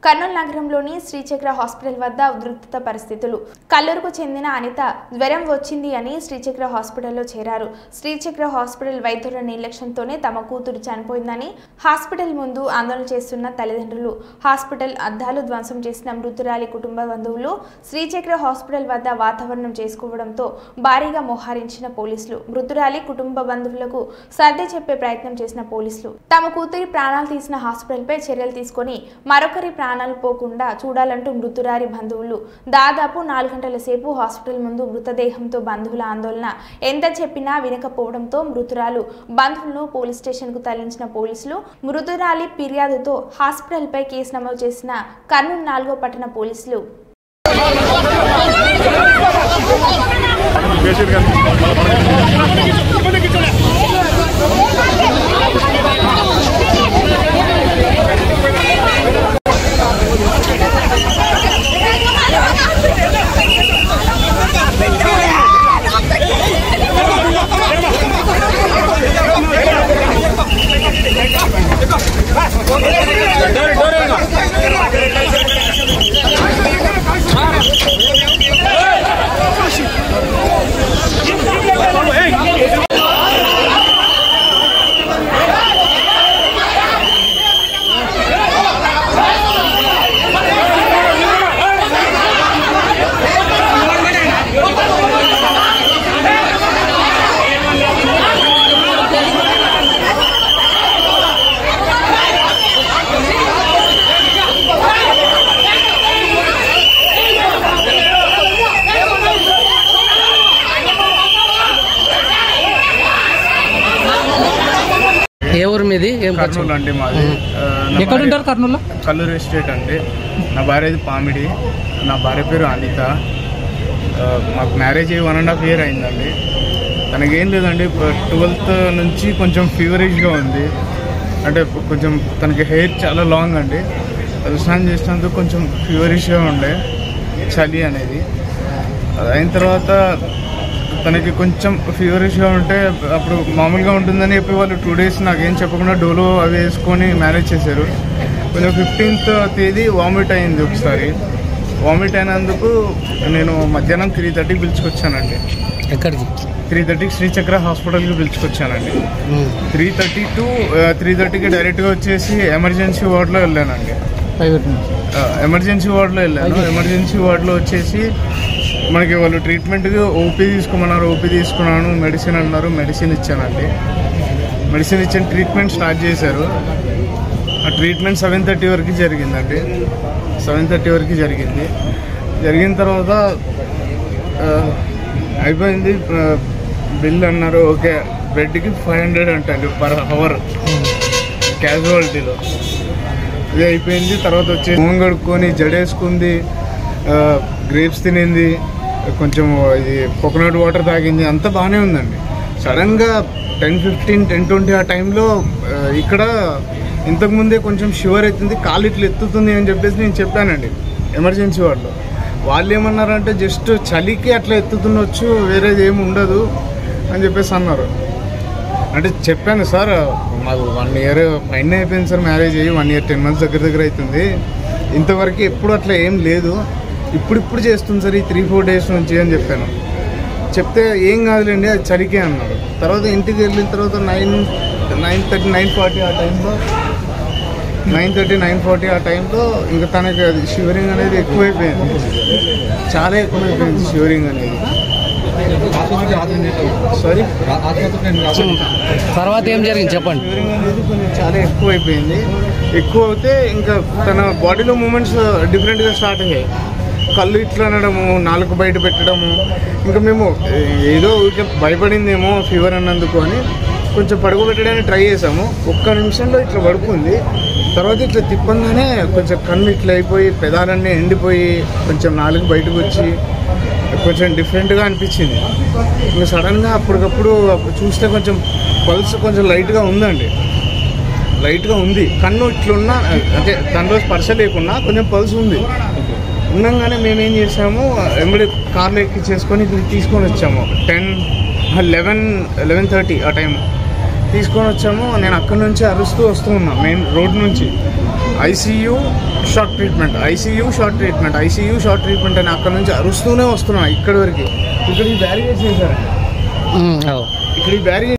కర్నూలు నగరంలోని శ్రీచక్ర హాస్పిటల్ వద్ద ఉద్రిక్తత పరిస్థితులు. కల్లూరుకు చెందిన అనిత జ్వరం వచ్చింది అని శ్రీచక్ర హాస్పిటల్లో చేరారు. శ్రీచక్ర హాస్పిటల్ వైద్యుల నిర్లక్ష్యంతోనే తమ కూతురు చనిపోయిందని హాస్పిటల్ ముందు ఆందోళన చేస్తున్న తల్లిదండ్రులు, హాస్పిటల్ అద్దాలు ధ్వంసం చేసిన మృతురాలి కుటుంబ బంధువులు శ్రీచక్ర హాస్పిటల్ వద్ద వాతావరణం చేసుకోవడంతో భారీగా మోహరించిన పోలీసులు, మృతురాలి కుటుంబ బంధువులకు సర్ది చెప్పే ప్రయత్నం చేసిన పోలీసులు తమ కూతురి ప్రాణాలు తీసిన హాస్పిటల్పై చర్యలు తీసుకొని మరొకరి ప్రాణాలు పోకుండా చూడాలంటూ మృతురాలి బంధువులు దాదాపు 4 గంటల సేపు హాస్పిటల్ ముందు మృతదేహంతో బంధువుల ఆందోళన ఎంత చెప్పినా వినకపోవడంతో మృతురాలు బంధువులను పోలీస్ స్టేషన్ కు తరలించిన పోలీసులు మృతురాలి ఫిర్యాదుతో హాస్పిటల్ పై కేసు నమోదు చేసిన కర్నూలు 4వ పట్టణ పోలీసులు ఏ ఊరు మీది? కర్నూలు అండి మాది. ఎక్కడ ఉంటారు? కర్నూలు కల్లూరు ఎస్టేట్ అండి. నా భార్యది పామిడి. నా భార్య పేరు అనిత. మాకు మ్యారేజ్ 1.5 year అయిందండి. తనకేం లేదండి, 12th నుంచి కొంచెం ఫీవరిష్గా ఉంది. అంటే కొంచెం తనకి హెయిర్ చాలా లాంగ్ అండి. స్నానం చేసినందుకు కొంచెం ఫీవరిష్గా ఉండే, చలి అనేది. అయిన తర్వాత తనకి కొంచెం ఫీవరిష్గా ఉంటే అప్పుడు మామూలుగా ఉంటుందని చెప్పి వాళ్ళు 2 days నాకేం చెప్పకుండా డోలో అవి వేసుకొని మేనేజ్ చేశారు. కొంచెం 15th తేదీ వామిట్ అయింది ఒకసారి. వామిట్ అయినందుకు నేను మధ్యాహ్నం 3:30కి పిలుచుకొచ్చానండి. ఎక్కడికి? 3:30కి శ్రీచక్ర హాస్పిటల్కి పిలుచుకొచ్చానండి. 3:30 to 3:30కి డైరెక్ట్గా వచ్చేసి ఎమర్జెన్సీ వార్డులో వెళ్ళానండి. ఎమర్జెన్సీ వార్డులో వెళ్ళాను. ఎమర్జెన్సీ వార్డులో వచ్చేసి మనకి వాళ్ళు ట్రీట్మెంట్కి ఓపీ తీసుకోమన్నారు. ఓపీ తీసుకున్నాను. మెడిసిన్ అన్నారు. మెడిసిన్ ఇచ్చానండి. మెడిసిన్ ఇచ్చిన ట్రీట్మెంట్ స్టార్ట్ చేశారు. ఆ ట్రీట్మెంట్ 7:30 వరకు జరిగిందండి. 7:30 వరకు జరిగింది. జరిగిన తర్వాత అయిపోయింది. బిల్ అన్నారు. ఓకే, బెడ్కి 500 అంటండి పర్ అవర్ క్యాజువాలిటీలో. ఇది అయిపోయింది. తర్వాత వచ్చి మొహం కడుక్కొని జడేసుకుంది, గ్రేప్స్ తినింది, కొంచెం ఇది కోకోనట్ వాటర్ తాగింది. అంతా బాగానే ఉందండి. సడన్గా 10:15, 10:20 ఆ టైంలో ఇక్కడ ఇంతకుముందే కొంచెం షివర్ అవుతుంది, కాళ్ళు ఇట్లా ఎత్తుతుంది అని చెప్పేసి నేను చెప్పానండి ఎమర్జెన్సీ వార్డులో. వాళ్ళు ఏమన్నారంటే జస్ట్ చలికి అట్లా ఎత్తుతుండొచ్చు, వేరేది ఏమి ఉండదు అని చెప్పేసి అన్నారు. అంటే చెప్పాను, సార్ మాకు 1 year పైన అయిపోయింది సార్, మ్యారేజ్ అయ్యి 1 year 10 months దగ్గర అవుతుంది. ఇంతవరకు ఎప్పుడు అట్లా ఏం లేదు, ఇప్పుడు చేస్తుంది సార్ ఈ 3-4 days నుంచి అని చెప్పాను. చెప్తే ఏం కాదులేండి అది చలికే అన్నారు. తర్వాత ఇంటికి వెళ్ళిన తర్వాత 9:30, 9:40 ఆ టైంలో 9:30, 9:40 ఆ టైంలో ఇంకా తనకి అది షివరింగ్ అనేది ఎక్కువైపోయింది. చాలా ఎక్కువైపోయింది షివరింగ్ అనేది. సారీ, తర్వాత ఏం జరిగింది చెప్పండి. షివరింగ్ అనేది కొంచెం చాలా ఎక్కువైపోయింది. ఎక్కువ అవుతే ఇంకా తన బాడీలో మూమెంట్స్ డిఫరెంట్గా స్టార్ట్ అయ్యాయి. కళ్ళు ఇట్లా అనడము, నాలుగు బయట పెట్టడము. ఇంకా మేము ఏదో భయపడిందేమో ఫీవర్ అన్నందుకు అని కొంచెం పడుకోబెట్టడానికి ట్రై చేసాము. 1 నిమిషంలో ఇట్లా పడుకుంది. తర్వాత ఇట్లా తిప్పంగానే కొంచెం కళ్ళు ఇట్లా అయిపోయి, పెదాలన్నీ ఎండిపోయి, కొంచెం నాలుగు బయటకు వచ్చి కొంచెం డిఫరెంట్గా అనిపించింది. ఇంకా సడన్గా అప్పటికప్పుడు చూస్తే కొంచెం పల్స్ కొంచెం లైట్గా ఉందండి. లైట్గా ఉంది. కన్ను ఇట్లున్నా అంటే దానిలో స్పర్శ లేకున్నా కొంచెం పల్స్ ఉంది. ఉండగానే మేమేం చేసాము, ఎంబడి కార్లో ఎక్కించేసుకొని తీసుకొని వచ్చాము. 11:30 ఆ టైం తీసుకొని వచ్చాము. నేను అక్కడి నుంచి అరుస్తూ వస్తూ ఉన్నా మెయిన్ రోడ్ నుంచి. ఐసీయూ షార్ట్ ట్రీట్మెంట్ అని అక్కడ నుంచి అరుస్తూనే వస్తున్నా ఇక్కడి వరకు. ఇక్కడ ఈ బ్యారిగేజ్ చేశారండి, ఇక్కడ ఈ బ్యారిగేజ్